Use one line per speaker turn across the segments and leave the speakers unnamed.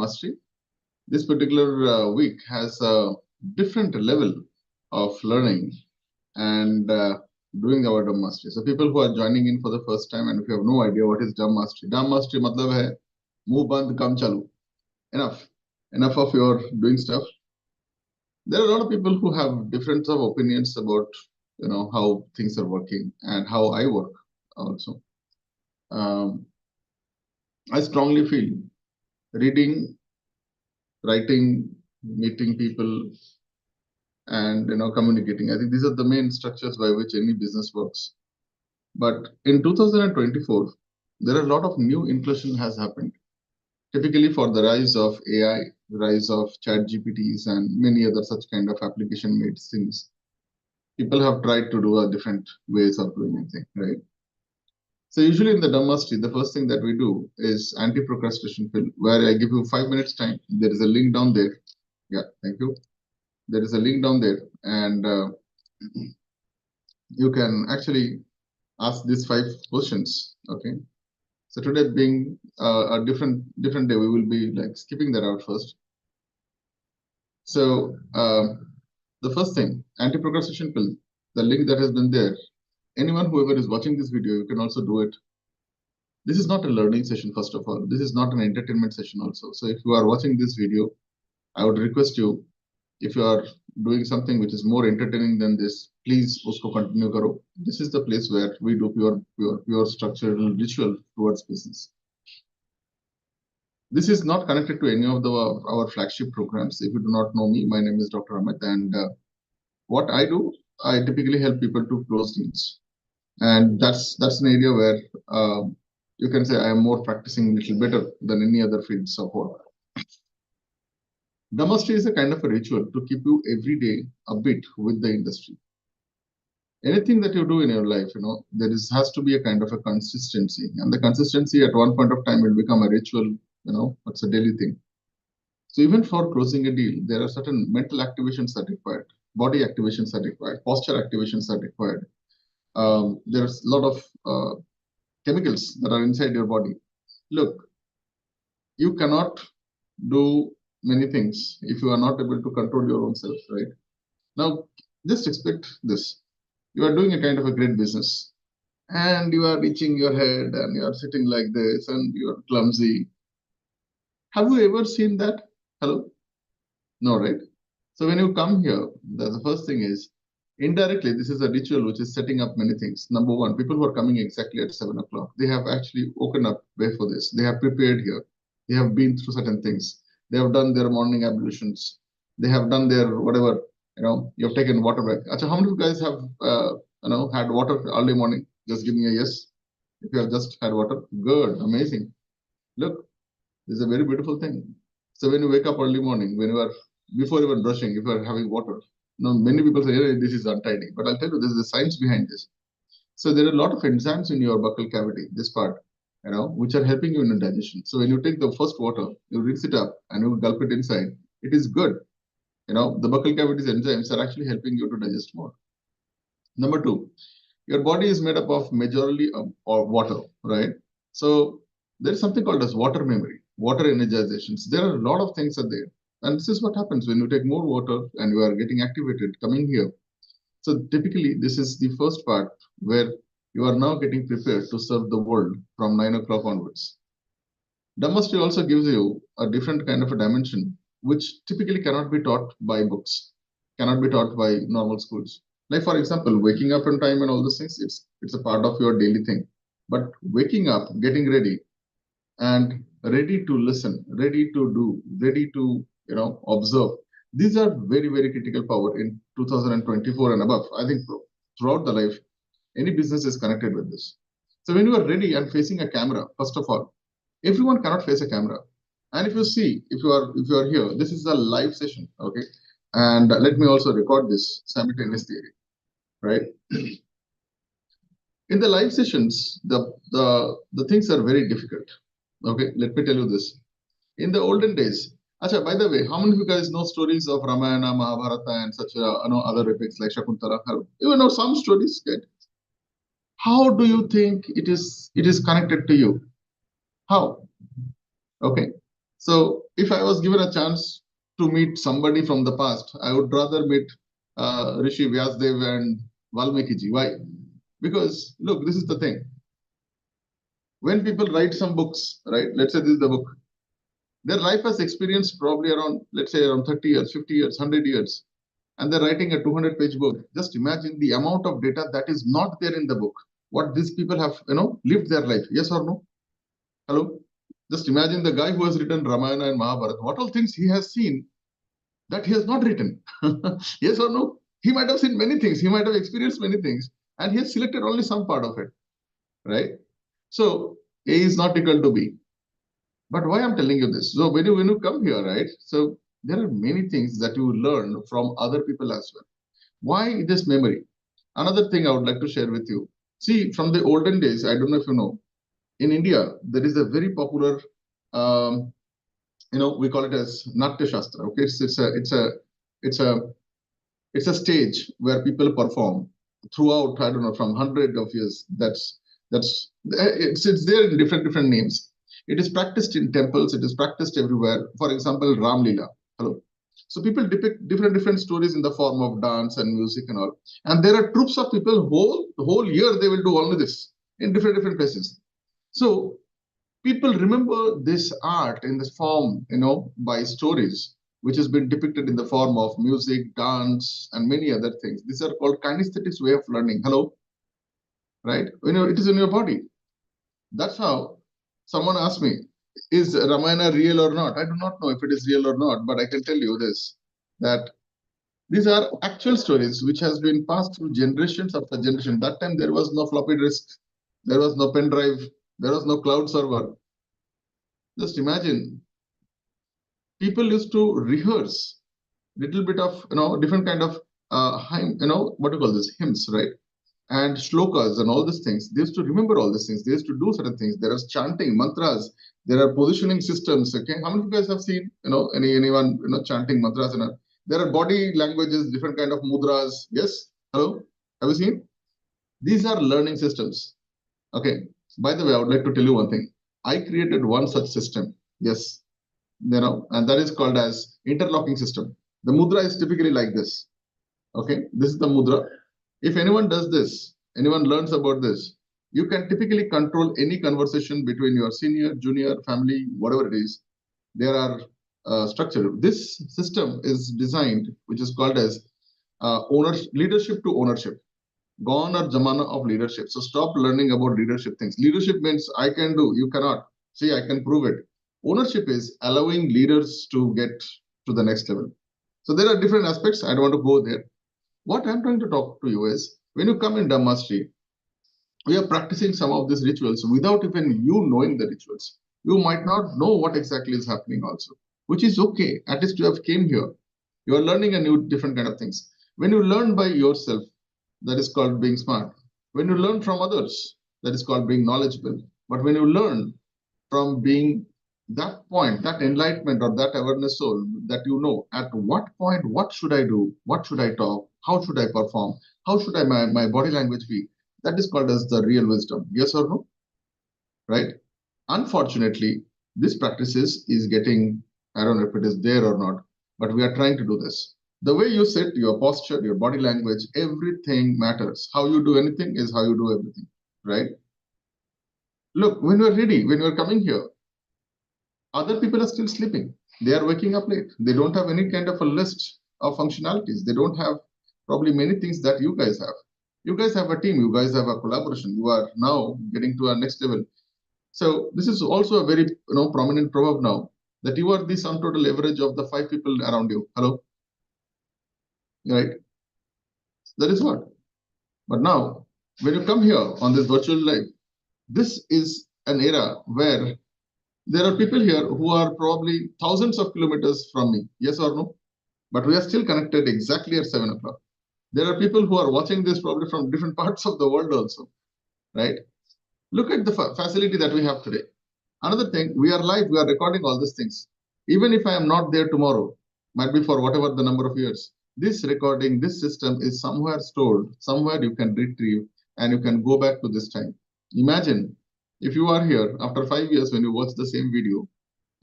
mastery. This particular week has a different level of learning and doing our Dhamma mastery. So people who are joining in for the first time and if you have no idea what is Dhamma mastery matlab hai muh band kam chalu. Enough of your doing stuff. There are a lot of people who have different of opinions about how things are working and how I work also. I strongly feel reading, writing, meeting people, and communicating. I think these are the main structures by which any business works. But in 2024, there are a lot of new inclusion has happened. Typically for the rise of AI, rise of chat GPTs and many other such kind of application made things. People have tried to do a different ways of doing anything, right? So usually in the Dhamma mastery, the first thing that we do is anti-procrastination fill, where I give you 5 minutes time. There is a link down there. Yeah, thank you. There is a link down there, and you can actually ask these 5 questions. Okay. So today being a different day, we will be like skipping that out first. So the first thing, anti-procrastination pill, the link that has been there. Anyone, whoever is watching this video, you can also do it. This is not a learning session, first of all. This is not an entertainment session also. So if you are watching this video, I would request you, if you are doing something which is more entertaining than this, please usko continue karo. This is the place where we do pure structural ritual towards business. This is not connected to any of our flagship programs. If you do not know me, my name is Dr. Amit, and what I do, I typically help people to close deals, and that's an area where you can say I am more practicing a little better than any other fields of work. Dhamma mastery is a kind of a ritual to keep you every day a bit with the industry. Anything that you do in your life, there has to be a kind of a consistency, and the consistency at one point of time will become a ritual. It's a daily thing. So even for closing a deal, there are certain mental activations that are required, body activations are required, posture activations are required. There's a lot of chemicals that are inside your body. Look, you cannot do many things if you are not able to control your own self, right? Now, just expect this. You are doing a kind of a great business and you are reaching your head and you are sitting like this and you are clumsy. Have you ever seen that? Hello? No, right? So when you come here, the first thing is, indirectly, this is a ritual which is setting up many things. Number one, people who are coming exactly at 7 o'clock, they have actually woken up way for this. They have prepared here. They have been through certain things. They have done their morning ablutions. They have done their whatever, you have taken water break. Achha, how many of you guys have, had water early morning? Just give me a yes. If you have just had water, good, amazing. Look, this is a very beautiful thing. So when you wake up early morning, when you are, before even brushing, if you are having water, many people say, hey, this is untidy. But I'll tell you, there's a science behind this. So there are a lot of enzymes in your buccal cavity, this part, which are helping you in digestion. So when you take the first water, you rinse it up and you gulp it inside, it is good. The buccal cavity's enzymes are actually helping you to digest more. Number two, your body is made up of majorly of water, right? So there's something called as water memory, water energizations. There are a lot of things are there. And this is what happens when you take more water and you are getting activated coming here. So typically, this is the first part where you are now getting prepared to serve the world from 9 o'clock onwards. Dhamma mastery also gives you a different kind of a dimension, which typically cannot be taught by books, cannot be taught by normal schools. Like, for example, waking up on time and all those things, it's a part of your daily thing. But waking up, getting ready, and ready to listen, ready to do, ready to observe. These are very, very critical power in 2024 and above. I think throughout the life, any business is connected with this. So when you are ready and facing a camera, first of all, everyone cannot face a camera. And if you see, if you are here, this is a live session, okay? And let me also record this simultaneously, right? In the live sessions, the things are very difficult. Okay, let me tell you this. In the olden days, Acha, by the way, how many of you guys know stories of Ramayana, Mahabharata, and such other epics like Shakuntala? You know some stories, right? How do you think it is connected to you? How? Okay. So if I was given a chance to meet somebody from the past, I would rather meet Rishi Vyasdev and Valmiki ji. Why? Because look, this is the thing. When people write some books, right? Let's say this is the book. Their life has experienced probably around, let's say around 30 years, 50 years, 100 years. And they're writing a 200-page book. Just imagine the amount of data that is not there in the book. What these people have, lived their life. Yes or no? Hello? Just imagine the guy who has written Ramayana and Mahabharata. What all things he has seen that he has not written. Yes or no? He might have seen many things. He might have experienced many things. And he has selected only some part of it. Right? So A is not equal to B. But why I'm telling you this? So when you come here, right? So there are many things that you learn from other people as well. Why this memory? Another thing I would like to share with you. See, from the olden days, I don't know if you know, in India, there is a very popular, we call it as Natya Shastra. Okay, it's a stage where people perform throughout. I don't know, from hundred of years. It's there in different names. It is practiced in temples. It is practiced everywhere. For example, Ram Leela. Hello. So people depict different stories in the form of dance and music and all. And there are troops of people the whole year they will do only this in different places. So people remember this art in this form, by stories, which has been depicted in the form of music, dance, and many other things. These are called kinesthetics way of learning. Hello, right? It is in your body. That's how someone asked me, is Ramayana real or not? I do not know if it is real or not, but I can tell you this, that these are actual stories which has been passed through generations after generation. That time there was no floppy disk, there was no pen drive, there was no cloud server. Just imagine, people used to rehearse little bit of different kind of what do you call this, hymns, right? And shlokas and all these things. They used to remember all these things. They used to do certain things. There is chanting mantras. There are positioning systems. Okay, how many of you guys have seen anyone chanting mantras? And there are body languages, different kind of mudras. Yes, hello, have you seen? These are learning systems. Okay. By the way, I would like to tell you one thing. I created one such system. Yes, and that is called as interlocking system. The mudra is typically like this. Okay, this is the mudra. If anyone does this, anyone learns about this, you can typically control any conversation between your senior, junior, family, whatever it is. There are structured. This system is designed, which is called as leadership to ownership. Gone are zamana of leadership. So stop learning about leadership things. Leadership means I can do, you cannot. See, I can prove it. Ownership is allowing leaders to get to the next level. So there are different aspects. I don't want to go there. What I'm trying to talk to you is, when you come in Dhammastery, we are practicing some of these rituals without even you knowing the rituals. You might not know what exactly is happening also, which is okay. At least you have came here. You are learning a new different kind of things. When you learn by yourself, that is called being smart. When you learn from others, that is called being knowledgeable. But when you learn from being that point, that enlightenment or that awareness soul, that at what point, what should I do? What should I talk? How should I perform? How should my body language be? That is called as the real wisdom. Yes or no? Right? Unfortunately, this practices is getting, I don't know if it is there or not, but we are trying to do this. The way you sit, your posture, your body language, everything matters. How you do anything is how you do everything, right? Look, when you're ready, when you're coming here, other people are still sleeping. They are waking up late. They don't have any kind of a list of functionalities. They don't have probably many things that you guys have. You guys have a team. You guys have a collaboration. You are now getting to a next level. So this is also a very prominent proverb now, that you are the sum total average of the 5 people around you. Hello, right? That is what. But now, when you come here on this virtual life, this is an era where there are people here who are probably thousands of kilometers from me. Yes or no? But we are still connected exactly at 7 o'clock. There are people who are watching this probably from different parts of the world also, right? Look at the facility that we have today. Another thing, we are live, we are recording all these things. Even if I am not there tomorrow, might be for whatever the number of years, this recording, this system is somewhere stored, somewhere you can retrieve, and you can go back to this time. Imagine if you are here after 5 years when you watch the same video,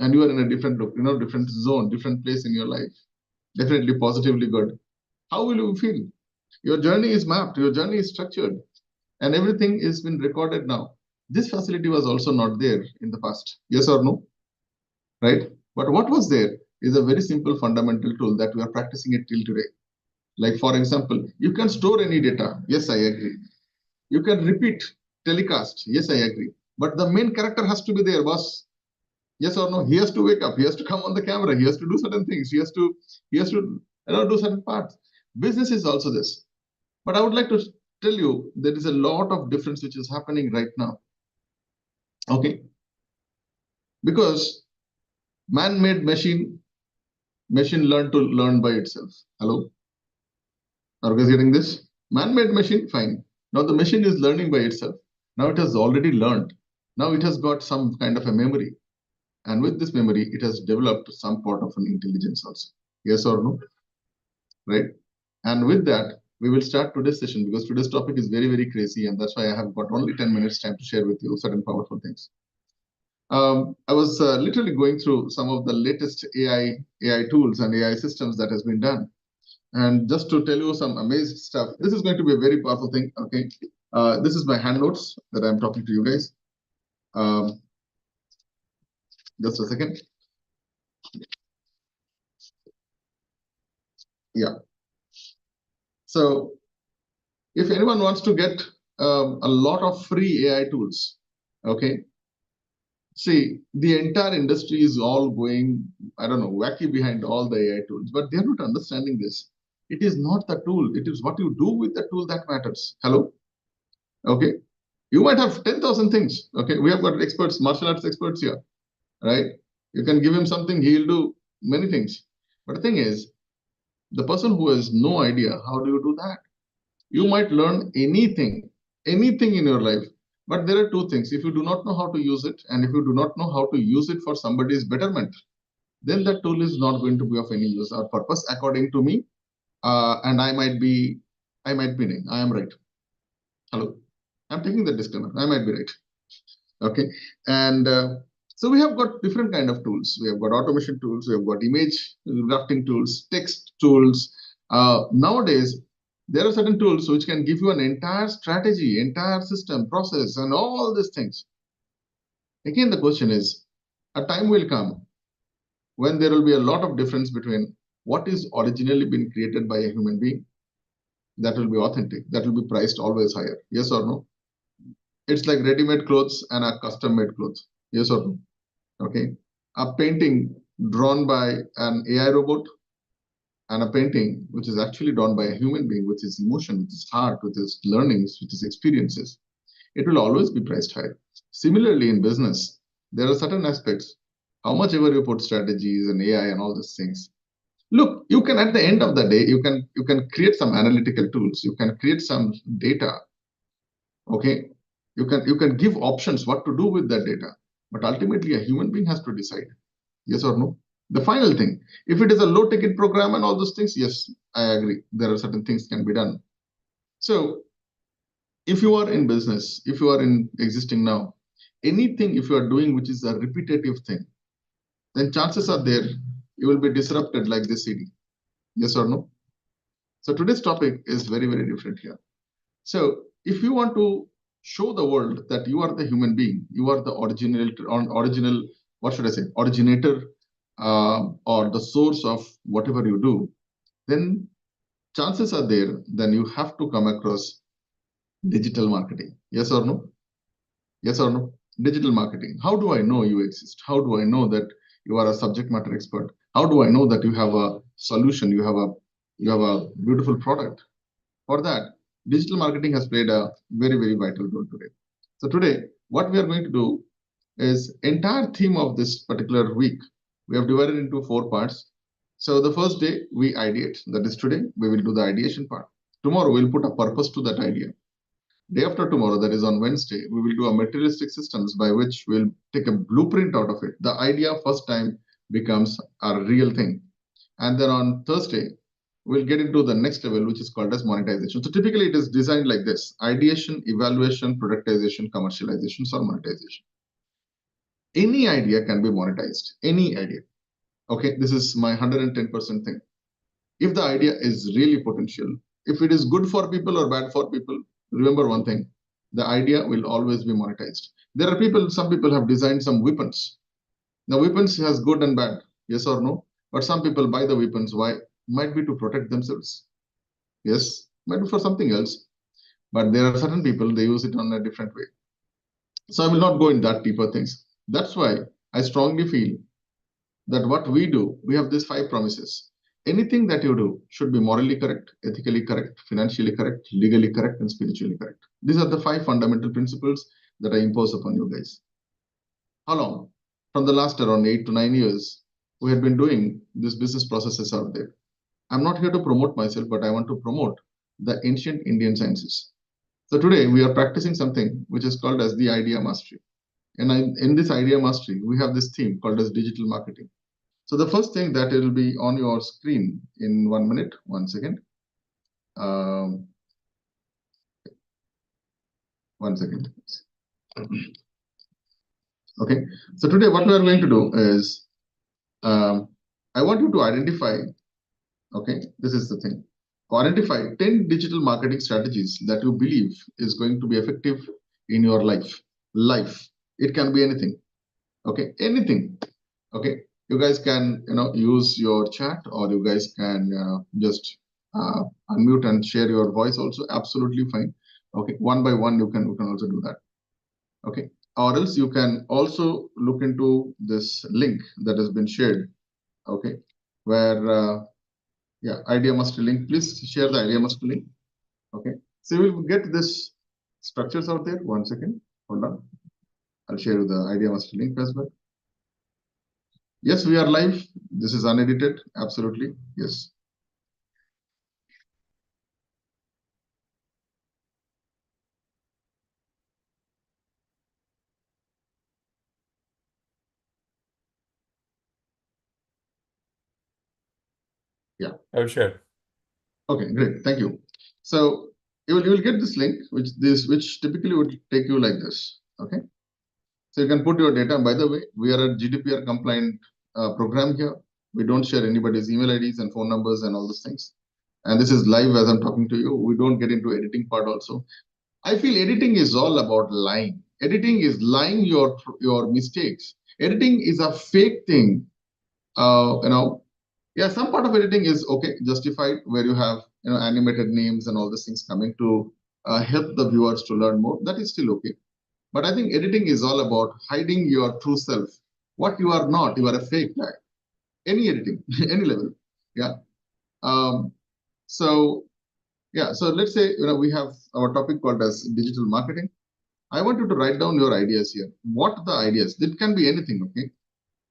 and you are in a different different zone, different place in your life, definitely positively good, how will you feel? Your journey is mapped, your journey is structured, and everything is been recorded now. This facility was also not there in the past. Yes or no? Right? But what was there is a very simple fundamental tool that we are practicing it till today. Like, for example, you can store any data. Yes, I agree. You can repeat telecast. Yes, I agree. But the main character has to be there, boss. Yes or no? He has to wake up. He has to come on the camera. He has to do certain things. He has to do certain parts. Business is also this. But I would like to tell you there is a lot of difference which is happening right now. Okay, because man-made machine learn by itself. Hello, are you guys getting this? Man-made machine, fine. Now the machine is learning by itself. Now it has already learned. Now it has got some kind of a memory, and with this memory, it has developed some part of an intelligence also. Yes or no? Right? And with that, we will start today's session because today's topic is very, very crazy, and that's why I have got only 10 minutes time to share with you certain powerful things. I was literally going through some of the latest AI tools and AI systems that has been done. And just to tell you some amazing stuff, this is going to be a very powerful thing. Okay, this is my hand notes that I'm talking to you guys. Just a second. Yeah. So if anyone wants to get a lot of free AI tools, okay, see, the entire industry is all going, I don't know, wacky behind all the AI tools, but they're not understanding this. It is not the tool, it is what you do with the tool that matters. Hello? Okay. You might have 10,000 things. Okay. We have got experts, martial arts experts here, right? You can give him something, he'll do many things. But the thing is, the person who has no idea, how do you do that? You might learn anything in your life. But there are two things. If you do not know how to use it, and if you do not know how to use it for somebody's betterment, then that tool is not going to be of any use or purpose, according to me. And I might be wrong. I am right. Hello. I'm taking the disclaimer. I might be right. Okay. And so we have got different kind of tools. We have got automation tools. We have got image drafting tools, text tools. Nowadays, there are certain tools which can give you an entire strategy, entire system, process, and all these things. Again, the question is, a time will come when there will be a lot of difference between what is originally been created by a human being, that will be authentic, that will be priced always higher. Yes or no? It's like ready-made clothes and a custom-made clothes. Yes or no? Okay. A painting drawn by an AI robot and a painting which is actually drawn by a human being with his emotion, with his heart, with his learnings, with his experiences, it will always be priced higher. Similarly, in business, there are certain aspects. How much ever you put strategies and AI and all these things, look, you can at the end of the day, you can create some analytical tools, you can create some data. Okay, you can give options what to do with that data, but ultimately a human being has to decide. Yes or no? The final thing, if it is a low ticket program and all those things, yes, I agree. There are certain things can be done. So if you are in business, if you are in existing now, anything if you are doing which is a repetitive thing, then chances are there you will be disrupted like this CD. Yes or no? So today's topic is very, very different here. So if you want to show the world that you are the human being, you are the original, what should I say, originator or the source of whatever you do, then chances are there, then you have to come across digital marketing. Yes or no? Yes or no? Digital marketing. How do I know you exist? How do I know that you are a subject matter expert? How do I know that you have a solution? You have a beautiful product. For that, digital marketing has played a very, very vital role today. So today, what we are going to do is entire theme of this particular week. We have divided into 4 parts. So the first day we ideate. That is today. We will do the ideation part. Tomorrow we'll put a purpose to that idea. Day after tomorrow, that is on Wednesday, we will do a materialistic systems by which we'll take a blueprint out of it. The idea first time becomes a real thing. And then on Thursday, we'll get into the next level, which is called as monetization. So typically it is designed like this: ideation, evaluation, productization, commercialization, or monetization. Any idea can be monetized. Any idea. Okay, this is my 110% thing. If the idea is really potential, if it is good for people or bad for people, remember one thing, the idea will always be monetized. There are people, some people have designed some weapons. The weapons has good and bad, yes or no? But some people buy the weapons. Why? Might be to protect themselves. Yes, might be for something else. But there are certain people, they use it on a different way. So I will not go in that deeper things. That's why I strongly feel that what we do, we have these 5 promises. Anything that you do should be morally correct, ethically correct, financially correct, legally correct, and spiritually correct. These are the 5 fundamental principles that I impose upon you guys. How long? From the last around 8 to 9 years, we have been doing these business processes out there. I'm not here to promote myself, but I want to promote the ancient Indian sciences. So today we are practicing something which is called as the idea mastery. And in this idea mastery, we have this theme called as digital marketing. So the first thing that will be on your screen in 1 minute, 1 second. 1 second. Okay. So today what we are going to do is, I want you to identify, okay, this is the thing. Identify 10 digital marketing strategies that you believe is going to be effective in your life. Life. It can be anything. Okay. Anything. Okay. You guys can, use your chat, or you guys can just unmute and share your voice also. Absolutely fine. Okay. One by one, you can also do that. Okay. Or else you can also look into this link that has been shared. Okay. Where, yeah, idea master link. Please share the idea master link. Okay. So you will get this structures out there. 1 second. Hold on. I'll share you the idea master link as well. Yes, we are live. This is unedited. Absolutely. Yes. Yeah.
Oh, sure.
Okay, great. Thank you. So you will get this link, which typically would take you like this. Okay. So you can put your data. By the way, we are a GDPR compliant program here. We don't share anybody's email IDs and phone numbers and all those things. And this is live as I'm talking to you. We don't get into editing part also. I feel editing is all about lying. Editing is lying your mistakes. Editing is a fake thing. Yeah, some part of editing is okay, justified, where you have animated names and all these things coming to help the viewers to learn more. That is still okay. But I think editing is all about hiding your true self. What you are not, you are a fake guy. Any editing, any level. Yeah. Um, so yeah, so let's say we have our topic called as digital marketing. I want you to write down your ideas here. What the ideas? It can be anything, okay?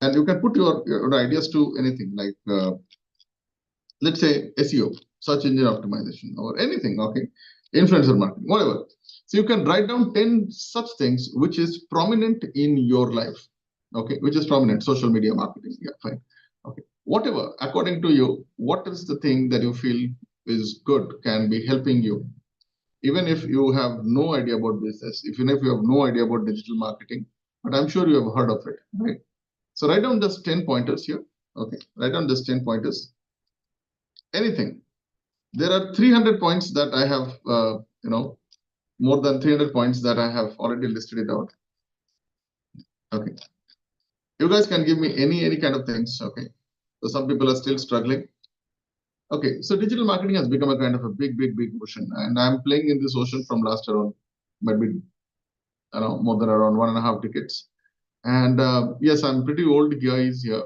And you can put your ideas to anything like let's say SEO, search engine optimization, or anything, okay? Influencer marketing, whatever. So you can write down 10 such things which is prominent in your life, okay? Which is prominent, social media marketing, yeah, fine. Okay, whatever, according to you, what is the thing that you feel is good, can be helping you? Even if you have no idea about business, even if you have no idea about digital marketing, but I'm sure you have heard of it, right? So write down just 10 pointers here, okay? Write down just 10 pointers, anything. There are 300 points that I have, more than 300 points that I have already listed it out. Okay. You guys can give me any kind of things. Okay. So some people are still struggling. Okay. So digital marketing has become a kind of a big ocean. And I'm playing in this ocean from last around, maybe, more than around 1.5 decades. And yes, I'm pretty old guys here.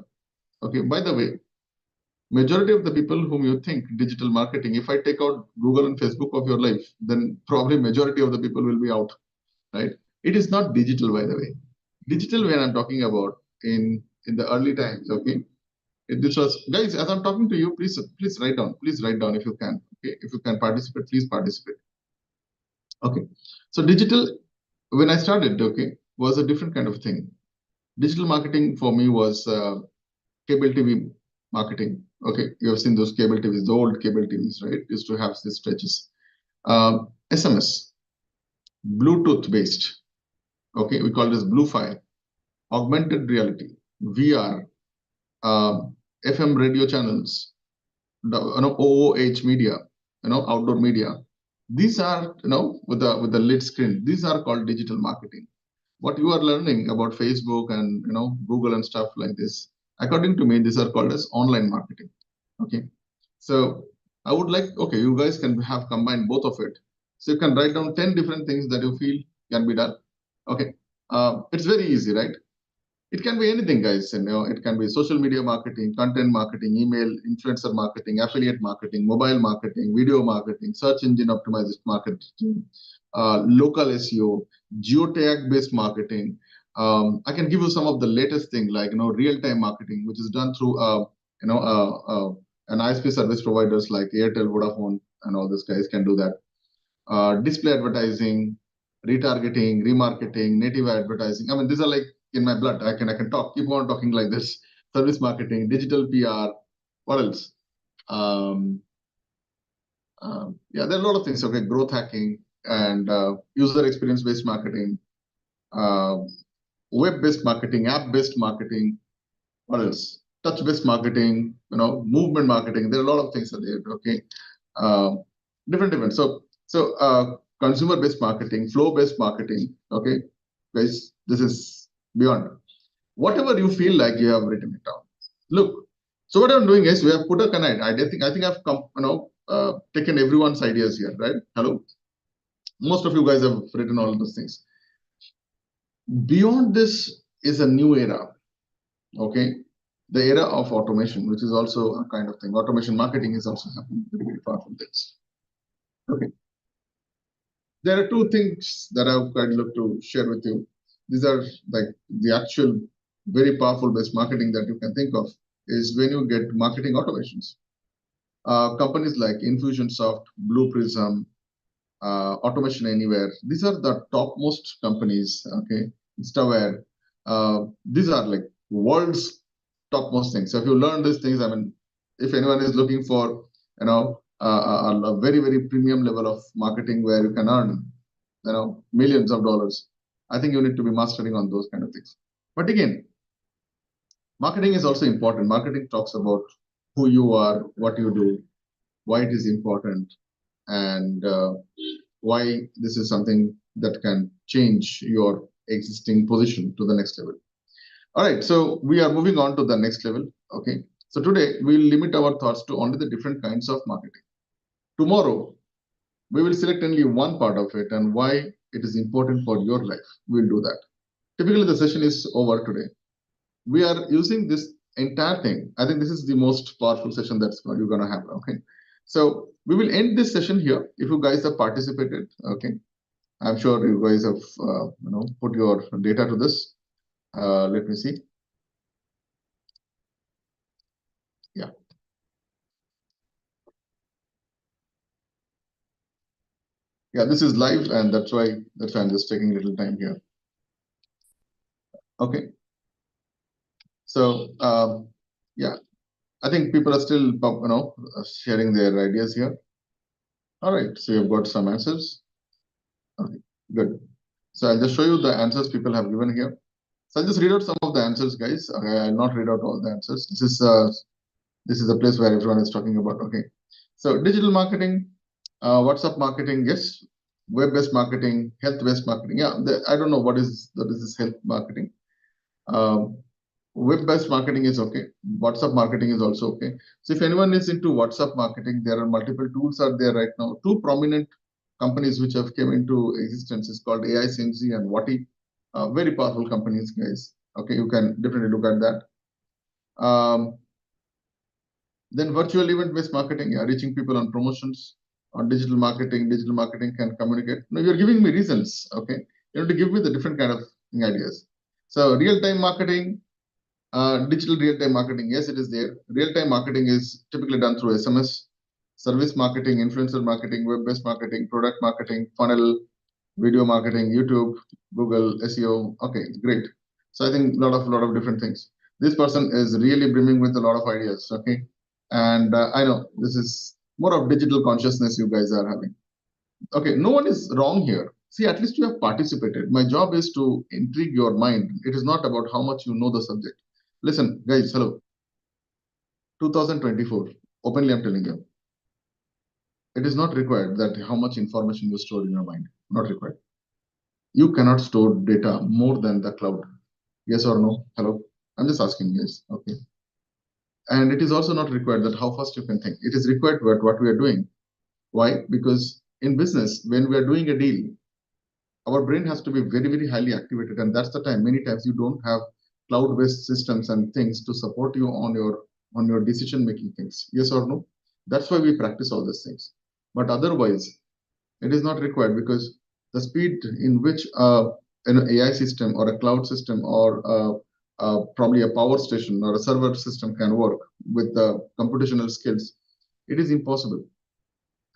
Okay. By the way, majority of the people whom you think digital marketing, if I take out Google and Facebook of your life, then probably majority of the people will be out, right? It is not digital, by the way. Digital, when I'm talking about in the early times, okay? This was, guys, as I'm talking to you, please write down. Please write down if you can. Okay, if you can participate, please participate. Okay, so digital, when I started, okay, was a different kind of thing. Digital marketing for me was cable TV marketing. Okay, you have seen those cable TVs, the old cable TVs, right? Used to have these stretches. SMS, Bluetooth based. Okay, we call this Blue File. augmented reality, VR, FM radio channels, OOH media, outdoor media. These are, with the lit screen, these are called digital marketing. What you are learning about Facebook and Google and stuff like this, according to me, these are called as online marketing. Okay, so I would like, okay, you guys can have combined both of it. So you can write down 10 different things that you feel can be done. Okay, it's very easy, right? It can be anything, guys. It can be social media marketing, content marketing, email, influencer marketing, affiliate marketing, mobile marketing, video marketing, search engine optimization marketing, local SEO, geotag-based marketing. I can give you some of the latest thing, like real-time marketing, which is done through an ISP service providers like Airtel, Vodafone, and all these guys can do that. Display advertising, retargeting, remarketing, native advertising. I mean, these are like in my blood. I can talk, keep on talking like this. Service marketing, digital PR. What else? Yeah, there are a lot of things. Okay, growth hacking and user experience based marketing, web based marketing, app based marketing. What else? Touch based marketing. Movement marketing. There are a lot of things that there. Okay, different. So consumer based marketing, flow based marketing. Okay, guys, this is beyond. Whatever you feel like, you have written it down. Look, so what I'm doing is we have put a connect. I think I've come, taken everyone's ideas here, right? Hello, most of you guys have written all of those things. Beyond this is a new era. Okay, the era of automation, which is also a kind of thing. Automation marketing is also happening. Very, very powerful things. Okay, there are two things that I would look to share with you. These are like the actual very powerful based marketing that you can think of is when you get marketing automations. Companies like Infusionsoft, Blue Prism, Automation Anywhere, these are the topmost companies. Okay, Instaware, these are like world's topmost things. So if you learn these things, I mean, if anyone is looking for a very, very premium level of marketing where you can earn millions of dollars, I think you need to be mastering on those kind of things. But again, marketing is also important. Marketing talks about who you are, what you do, why it is important, and why this is something that can change your existing position to the next level. All right, so we are moving on to the next level. Okay, so today we'll limit our thoughts to only the different kinds of marketing. Tomorrow, we will select only one part of it and why it is important for your life. We'll do that. Typically, the session is over today. We are using this entire thing. I think this is the most powerful session that's you're going to have. Okay, so we will end this session here. If you guys have participated, okay, I'm sure you guys have put your data to this. Let me see. Yeah. Yeah, this is live, and that's why I'm just taking a little time here. Okay. So yeah, I think people are still sharing their ideas here. All right, so you've got some answers. Okay, good. So I'll just show you the answers people have given here. So I'll just read out some of the answers, guys. Okay, I'll not read out all the answers. This is a place where everyone is talking about. Okay, so digital marketing, WhatsApp marketing, yes. Web-based marketing, health-based marketing. Yeah, I don't know what is this health marketing. Web-based marketing is okay. WhatsApp marketing is also okay. So if anyone is into WhatsApp marketing, there are multiple tools are there right now. Two prominent companies which have came into existence is called AICMC and Wati. Very powerful companies, guys. Okay, you can definitely look at that. Then virtual event-based marketing, yeah, reaching people on promotions. On digital marketing can communicate. No, you're giving me reasons. Okay, you have to give me the different kind of ideas. So real-time marketing, digital real-time marketing, yes, it is there. Real-time marketing is typically done through SMS, service marketing, influencer marketing, web-based marketing, product marketing, funnel, video marketing, YouTube, Google, SEO. Okay, great. So I think a lot of different things. This person is really brimming with a lot of ideas. Okay, and I know this is more of digital consciousness you guys are having. Okay, no one is wrong here. See, at least you have participated. My job is to intrigue your mind. It is not about how much you know the subject. Listen, guys, hello. 2024, openly I'm telling you, it is not required that how much information you store in your mind. Not required. You cannot store data more than the cloud. Yes or no? Hello? I'm just asking, guys. Okay. And it is also not required that how fast you can think. It is required what we are doing. Why? Because in business, when we are doing a deal, our brain has to be very, very highly activated. And that's the time. Many times you don't have cloud-based systems and things to support you on your decision-making things. Yes or no? That's why we practice all these things. But otherwise, it is not required because the speed in which an AI system or a cloud system or probably a power station or a server system can work with the computational skills, it is impossible.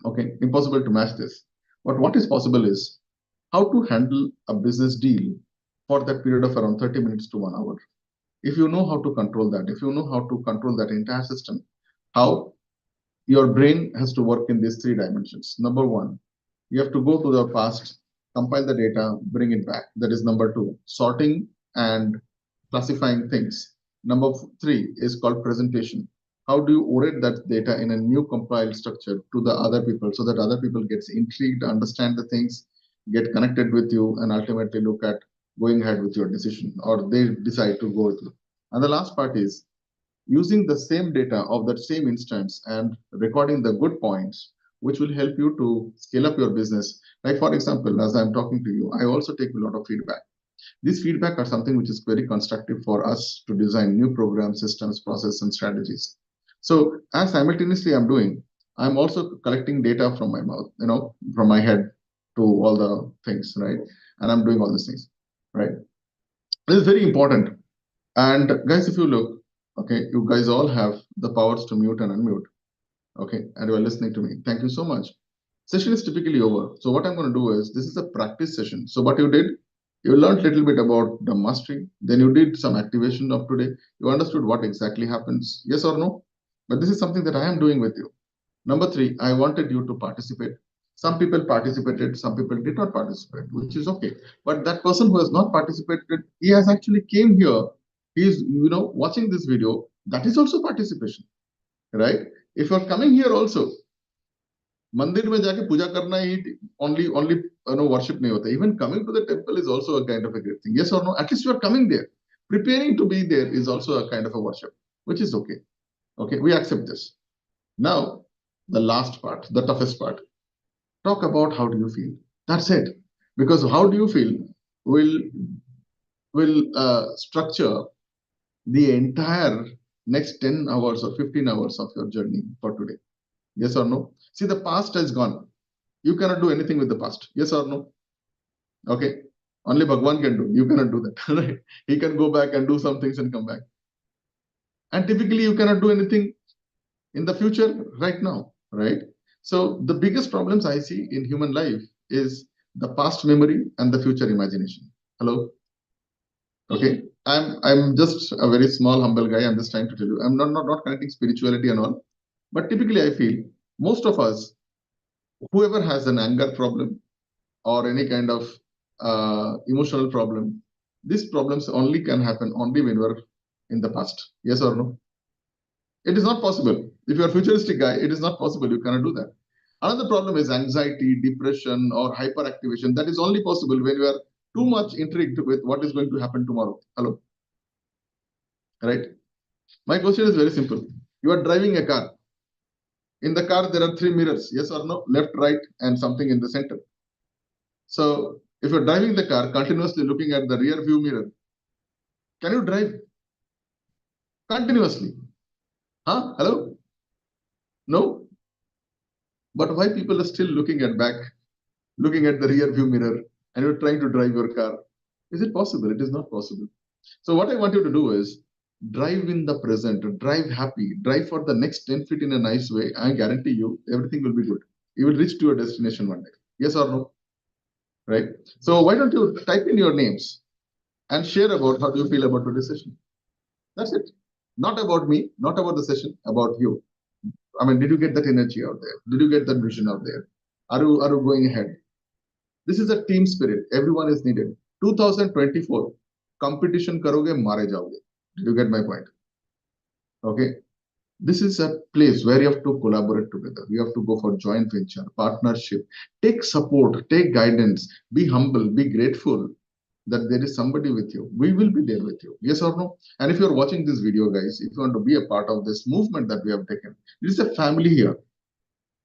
Okay, impossible to match this. But what is possible is how to handle a business deal for that period of around 30 minutes to 1 hour. If you know how to control that, if you know how to control that entire system, how your brain has to work in these 3 dimensions. Number one, you have to go to the past, compile the data, bring it back. That is number two, sorting and classifying things. Number three is called presentation. How do you orate that data in a new compiled structure to the other people so that other people gets intrigued, understand the things, get connected with you, and ultimately look at going ahead with your decision, or they decide to go with you. And the last part is using the same data of that same instance and recording the good points, which will help you to scale up your business. Like, for example, as I'm talking to you, I also take a lot of feedback. These feedback are something which is very constructive for us to design new programs, systems, process, and strategies. So as simultaneously I'm doing, I'm also collecting data from my mouth, from my head to all the things, right? And I'm doing all these things, right? This is very important. And guys, if you look, okay, you guys all have the powers to mute and unmute. Okay, and you are listening to me. Thank you so much. Session is typically over. So what I'm going to do is, this is a practice session. So what you did, you learned a little bit about the mastery. Then you did some activation of today. You understood what exactly happens. Yes or no? But this is something that I am doing with you. Number three, I wanted you to participate. Some people participated, some people did not participate, which is okay. But that person who has not participated, he has actually came here. He is, watching this video. That is also participation, right? If you're coming here also, मंदिर में जाके पूजा करना ही only worship नहीं होता. Even coming to the temple is also a kind of a great thing. Yes or no? At least you are coming there. Preparing to be there is also a kind of a worship, which is okay. Okay, we accept this. Now, the last part, the toughest part. Talk about how do you feel. That's it. Because how do you feel will structure the entire next 10 hours or 15 hours of your journey for today. Yes or no? See, the past has gone. You cannot do anything with the past. Yes or no? Okay. Only Bhagwan can do. You cannot do that. Right? He can go back and do some things and come back. And typically, you cannot do anything in the future right now. Right? So the biggest problems I see in human life is the past memory and the future imagination. Hello? Okay. I'm just a very small, humble guy. I'm just trying to tell you. I'm not connecting spirituality and all. But typically, I feel most of us, whoever has an anger problem or any kind of emotional problem, these problems only can happen only when we're in the past. Yes or no? It is not possible. If you're a futuristic guy, it is not possible. You cannot do that. Another problem is anxiety, depression, or hyperactivation. That is only possible when you are too much intrigued with what is going to happen tomorrow. Hello? Right? My question is very simple. You are driving a car. In the car, there are 3 mirrors. Yes or no? Left, right, and something in the center. So if you're driving the car, continuously looking at the rear view mirror, can you drive continuously? Huh? Hello? No? But why people are still looking at back, looking at the rear view mirror, and you're trying to drive your car? Is it possible? It is not possible. So what I want you to do is drive in the present, drive happy, drive for the next 10 feet in a nice way. I guarantee you, everything will be good. You will reach to your destination one day. Yes or no? Right? So why don't you type in your names and share about how do you feel about today's session? That's it. Not about me, not about the session, about you. I mean, did you get that energy out there? Did you get that vision out there? Are you going ahead? This is a team spirit. Everyone is needed. 2024, competition karoge, mare jaoge. Did you get my point? Okay. This is a place where you have to collaborate together. You have to go for joint venture, partnership, take support, take guidance, be humble, be grateful that there is somebody with you. We will be there with you. Yes or no? And if you're watching this video, guys, if you want to be a part of this movement that we have taken, it is a family here.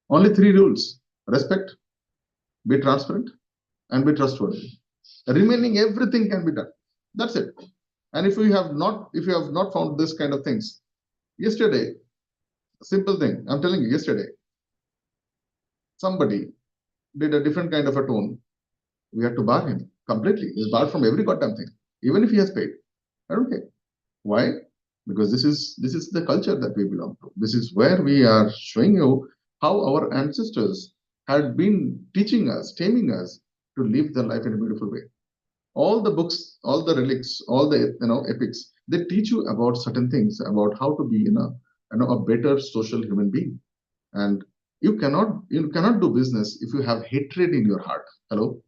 Only 3 rules: respect, be transparent, and be trustworthy. Remaining, everything can be done. That's it. And if you have not found this kind of things, yesterday, simple thing, I'm telling you, yesterday, somebody did a different kind of a tone. We had to bar him completely. He's barred from every goddamn thing, even if he has paid. I don't care. Why? Because this is the culture that we belong to. This is where we are showing you how our ancestors had been teaching us, taming us to live the life in a beautiful way. All the books, all the relics, all the epics, they teach you about certain things, about how to be a better social human being. And you cannot do business if you have hatred in your heart. Hello?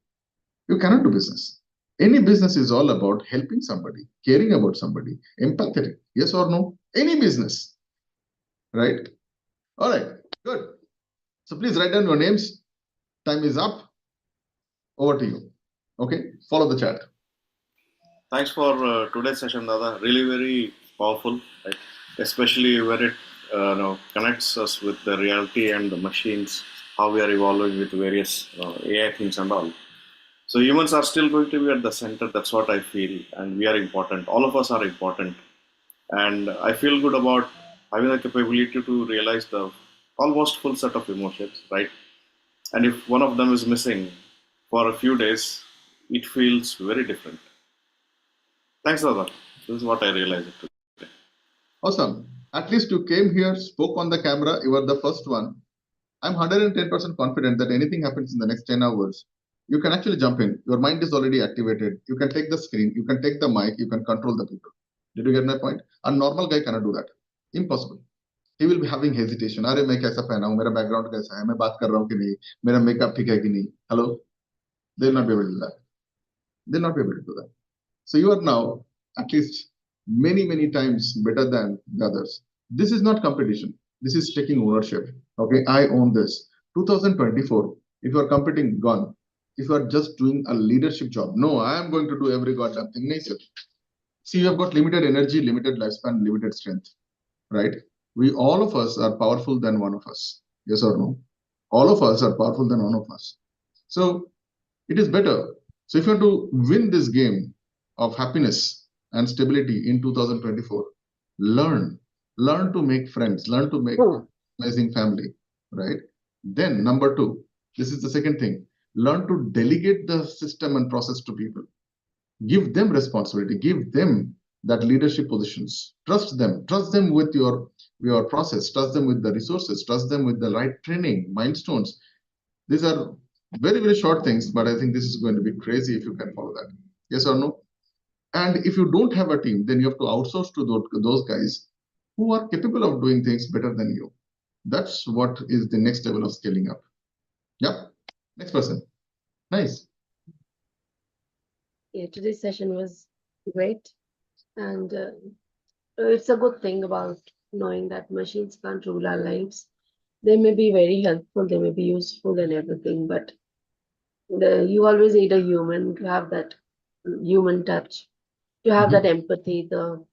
You cannot do business. Any business is all about helping somebody, caring about somebody, empathetic. Yes or no? Any business. Right? All right. Good. So please write down your names. Time is up. Over to you. Okay. Follow the chat.
Thanks for today's session, Dada. Really very powerful, right? Especially where it connects us with the reality and the machines, how we are evolving with various AI things and all. So humans are still going to be at the center. That's what I feel, and we are important. All of us are important, and I feel good about having the capability to realize the almost full set of emotions, right? And if one of them is missing for a few days, it feels very different. Thanks, Dada. This is what I realized today.
Awesome. At least you came here, spoke on the camera. You were the first one. I'm 110% confident that anything happens in the next 10 hours, you can actually jump in. Your mind is already activated. You can take the screen, you can take the mic, you can control the people. Did you get my point? A normal guy cannot do that. Impossible. He will be having hesitation. अरे मैं कैसा पहना हूँ, मेरा background कैसा है, मैं बात कर रहा हूँ कि नहीं, मेरा makeup ठीक है कि नहीं. Hello? They will not be able to do that. They will not be able to do that. So you are now at least many times better than the others. This is not competition. This is taking ownership. Okay, I own this. 2024, if you are competing, gone. If you are just doing a leadership job, no, I am going to do every goddamn thing. No, sir. See, you have got limited energy, limited lifespan, limited strength, right? We all of us are powerful than one of us. Yes or no? All of us are powerful than one of us. So it is better. So if you want to win this game of happiness and stability in 2024, learn to make friends, learn to make amazing family, right? Then number 2, this is the second thing, learn to delegate the system and process to people. Give them responsibility, give them that leadership positions. Trust them with your process, trust them with the resources, trust them with the right training, milestones. These are very short things, but I think this is going to be crazy if you can follow that. Yes or no? And if you don't have a team, then you have to outsource to those guys who are capable of doing things better than you. That's what is the next level of scaling up. Yep. Next person. Nice.
Yeah, today's session was great. And it's a good thing about knowing that machines can't rule our lives. They may be very helpful, they may be useful and everything, but you always need a human to have that human touch, to have that empathy, the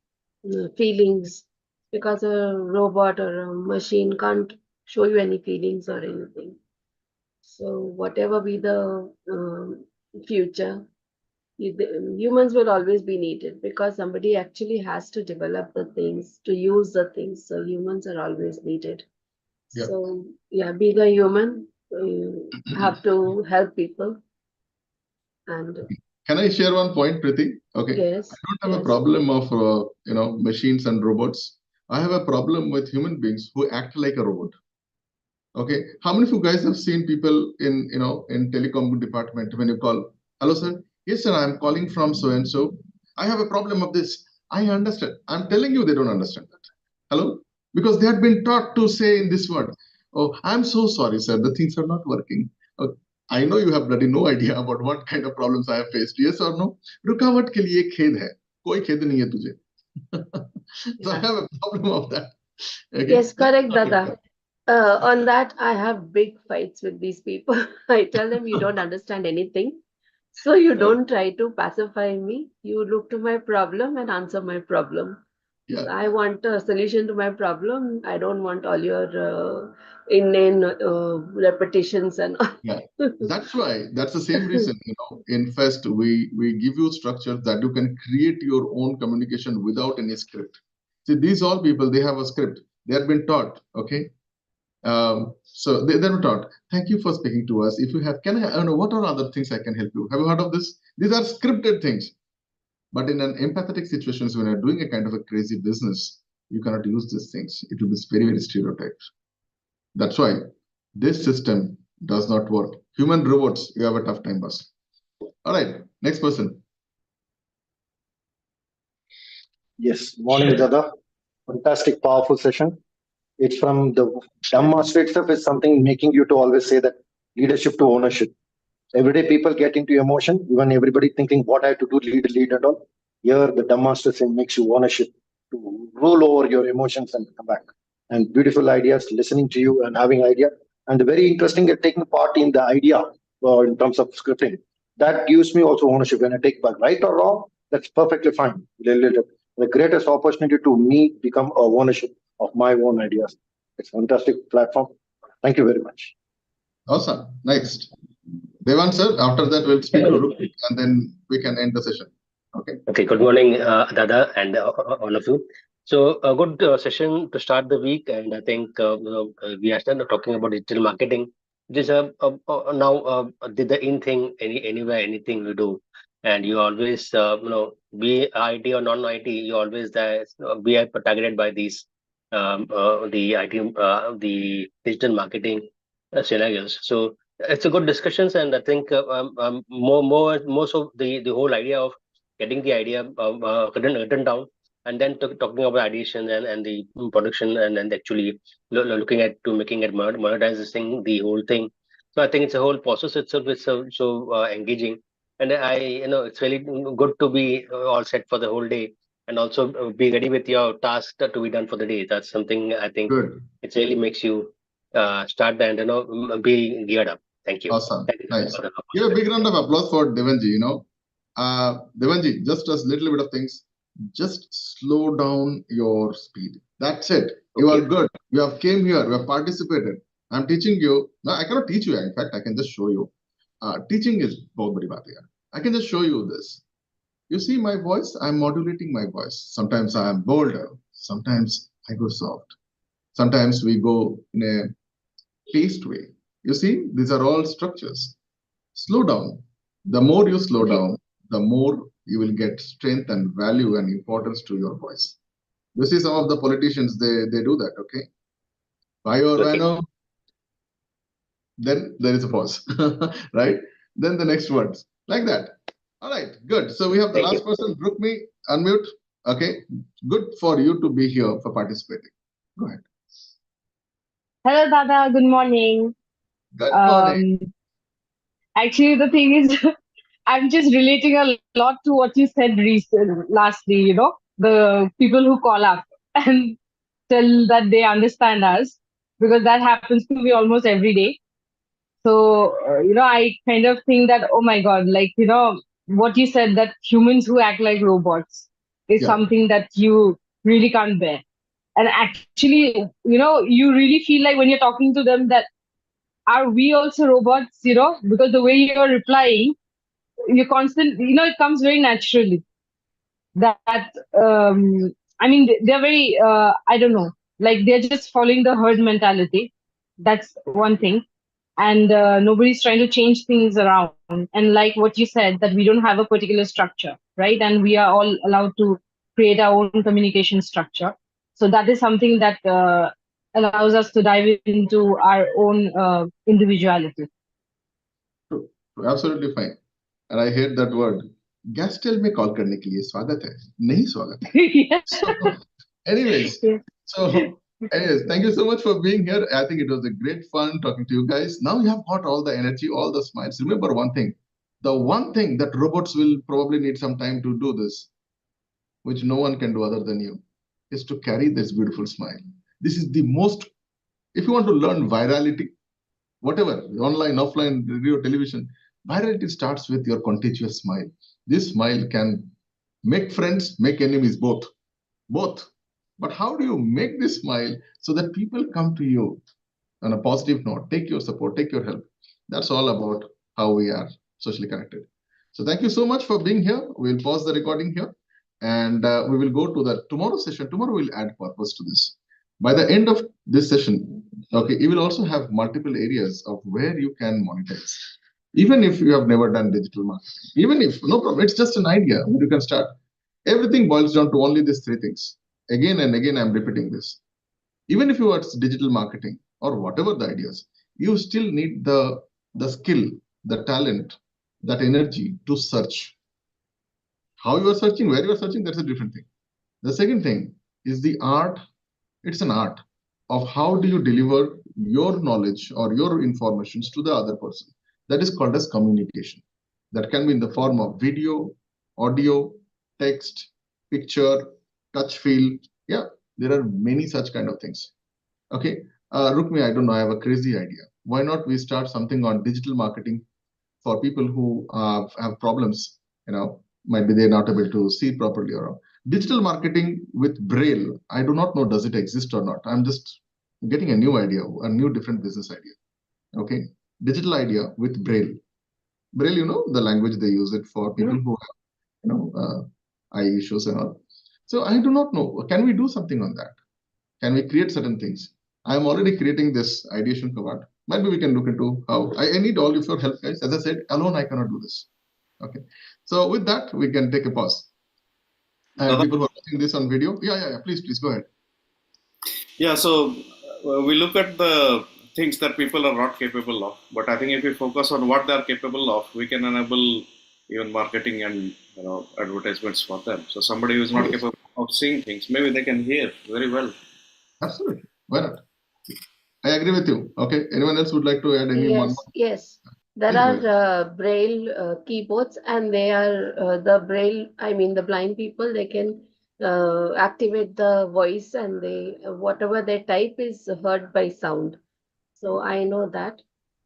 feelings, because a robot or a machine can't show you any feelings or anything. So whatever be the future, humans will always be needed because somebody actually has to develop the things, to use the things. So humans are always needed.
Yeah.
So yeah, being a human, you have to help people. And
can I share one point, Priti? Okay.
yes,
I don't have a problem of machines and robots. I have a problem with human beings who act like a robot. Okay. How many of you guys have seen people in telecom department when you call, hello sir? Yes sir, I'm calling from so and so. I have a problem of this. I understand. I'm telling you they don't understand that. Hello? Because they had been taught to say in this word, oh, I'm so sorry sir, the things are not working. I know you have bloody no idea about what kind of problems I have faced. Yes or no? रुकावट के लिए खेद है. कोई खेद नहीं है तुझे. So I have a problem of that. Okay?
Yes, correct,
That's not
Dada.
okay.
On that, I have big fights with these people. I tell them you don't understand anything. So you don't try to pacify me. You look to my problem and answer my problem.
Yeah.
I want a solution to my problem. I don't want all your inane repetitions and all.
Yeah. That's why, that's the same reason, in Fest, we give you structures that you can create your own communication without any script. See, these all people, they have a script. They have been taught, okay? So they were taught, thank you for speaking to us. If you have, I don't know, what are other things I can help you? Have you heard of this? These are scripted things. But in an empathetic situations, when you're doing a kind of a crazy business, you cannot use these things. It will be very, very stereotyped. That's why this system does not work. Human robots, you have a tough time, boss. All right, next person.
Yes, morning, Dada. Fantastic, powerful session. It's from the Master itself is something making you to always say that leadership to ownership. Everyday people get into emotion, even everybody thinking what I have to do, lead and all. Here, the Master saying makes you ownership to rule over your emotions and come back. And beautiful ideas, listening to you and having idea. And very interesting at taking part in the idea in terms of scripting. That gives me also ownership when I take back. Right or wrong, that's perfectly fine. The greatest opportunity to me become a ownership of my own ideas. It's a fantastic platform. Thank you very much.
Awesome. Next. Devan sir, after that we'll speak to Rupi and then we can end the session. Okay.
Okay. Good morning, Dada, and all of you. So a good session to start the week, and I think we are starting talking about digital marketing. It is now the in thing anywhere anything you do, and you always be IT or non-IT, you always be targeted by these the IT the digital marketing scenarios. So it's a good discussions, and I think most of the whole idea of getting the idea written down and then talking about ideation and the production and then actually looking at to making it monetizing the whole thing. So I think it's a whole process itself is so engaging, and I it's really good to be all set for the whole day and also be ready with your task to be done for the day. That's something I think
Good.
it really makes you start and be geared up. Thank you.
Awesome.
Thank you
Nice.
for the
Give a big round of applause for Devanji. Devanji, just a little bit of things. Just slow down your speed. That's it. You are good. You have came here. You have participated. I'm teaching you. No, I cannot teach you. In fact, I can just show you. Teaching is बहुत बड़ी बात है. I can just show you this. You see my voice? I'm modulating my voice. Sometimes I am bolder. Sometimes I go soft. Sometimes we go in a paced way. You see, these are all structures. Slow down. The more you slow down, the more you will get strength and value and importance to your voice. You see, some of the politicians, they do that, okay? Then there is a pause, right? Then the next words, like that. All right, good. So we have the last person, Rukmi, unmute. Okay, good for you to be here for participating. Go ahead.
Hello, Dada. Good morning.
Good morning.
Actually, the thing is, I'm just relating a lot to what you said lastly, the people who call up and tell that they understand us, because that happens to me almost every day. So, I kind of think that, oh my God, what you said, that humans who act like robots is something that you really can't bear. And actually, you really feel like when you're talking to them that, are we also robots, because the way you're replying, you're constant, it comes very naturally. That, I mean, they're very, I don't know, like they're just following the herd mentality. That's one thing. And nobody's trying to change things around. And like what you said, that we don't have a particular structure, right? And we are all allowed to create our own communication structure. So that is something that allows us to dive into our own individuality.
True. Absolutely fine. And I hate that word. Gastel में call करने के लिए स्वागत है, नहीं स्वागत है.
Yes.
So, anyways, so Anyways, thank you so much for being here. I think it was a great fun talking to you guys. Now you have got all the energy, all the smiles. Remember one thing, the one thing that robots will probably need some time to do this, which no one can do other than you, is to carry this beautiful smile. This is the most, if you want to learn virality, whatever, online, offline, radio, television, virality starts with your contagious smile. This smile can make friends, make enemies, both. But how do you make this smile so that people come to you on a positive note, take your support, take your help? That's all about how we are socially connected. So thank you so much for being here. We'll pause the recording here, and we will go to the tomorrow session. Tomorrow we'll add purpose to this. By the end of this session, okay, you will also have multiple areas of where you can monetize. Even if you have never done digital marketing, even if, no problem, it's just an idea where you can start. Everything boils down to only these three things. Again and again, I'm repeating this. Even if you are digital marketing or whatever the ideas, you still need the skill, the talent, that energy to search. How you are searching, where you are searching, that's a different thing. The second thing is the art. It's an art of how do you deliver your knowledge or your informations to the other person. That is called as communication. That can be in the form of video, audio, text, picture, touch, feel. Yeah, there are many such kind of things. Okay, Rukmi, I don't know, I have a crazy idea. Why not we start something on digital marketing for people who have problems, might be they're not able to see properly or digital marketing with Braille. I do not know, does it exist or not? I'm just getting a new idea, a new different business idea. Okay, digital idea with Braille. Braille, the language they use it for people who have, eye issues and all. So I do not know. Can we do something on that? Can we create certain things? I'm already creating this ideation command. Maybe we can look into how. I need all of your help, guys. As I said, alone I cannot do this. Okay. So with that, we can take a pause. And people who are watching this on video, yeah. Please go ahead.
Yeah, so we look at the things that people are not capable of, but I think if we focus on what they are capable of, we can enable even marketing and advertisements for them. So somebody who is not capable of seeing things, maybe they can hear very well.
Absolutely. Why not? I agree with you. Okay. Anyone else would like to add any one?
Yes. There are Braille keyboards, and they are the Braille. I mean, the blind people, they can activate the voice, and they whatever they type is heard by sound. So I know that.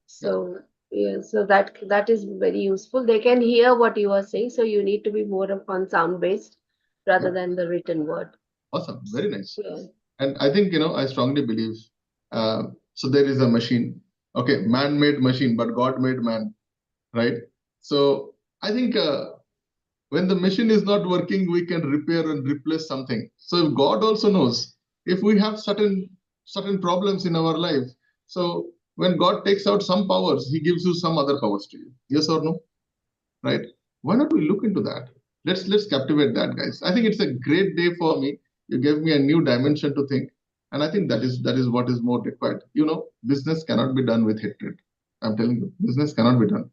So yeah, so that is very useful. They can hear what you are saying. So you need to be more on sound based rather than the written word.
Awesome. Very nice.
Yeah.
And I think, I strongly believe, so there is a machine, okay, man-made machine, but God made man, right? So I think when the machine is not working, we can repair and replace something. So if God also knows, if we have certain problems in our life, so when God takes out some powers, he gives you some other powers to you. Yes or no? Right? Why not we look into that? Let's captivate that, guys. I think it's a great day for me. You gave me a new dimension to think, and I think that is what is more required. Business cannot be done with hatred. I'm telling you, business cannot be done.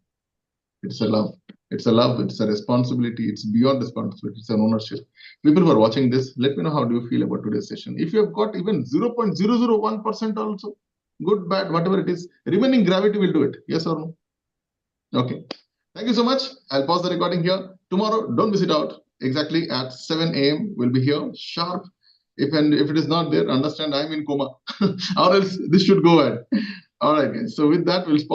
It's a love. It's a love. It's a responsibility. It's beyond responsibility. It's an ownership. People who are watching this, let me know how do you feel about today's session. If you have got even 0.001% also, good, bad, whatever it is, remaining gravity will do it. Yes or no? Okay. Thank you so much. I'll pause the recording here. Tomorrow, don't miss it out. Exactly at 7 a.m. We'll be here sharp. If it is not there, understand I'm in coma. Or else this should go ahead. All right, guys. So with that, we'll pause.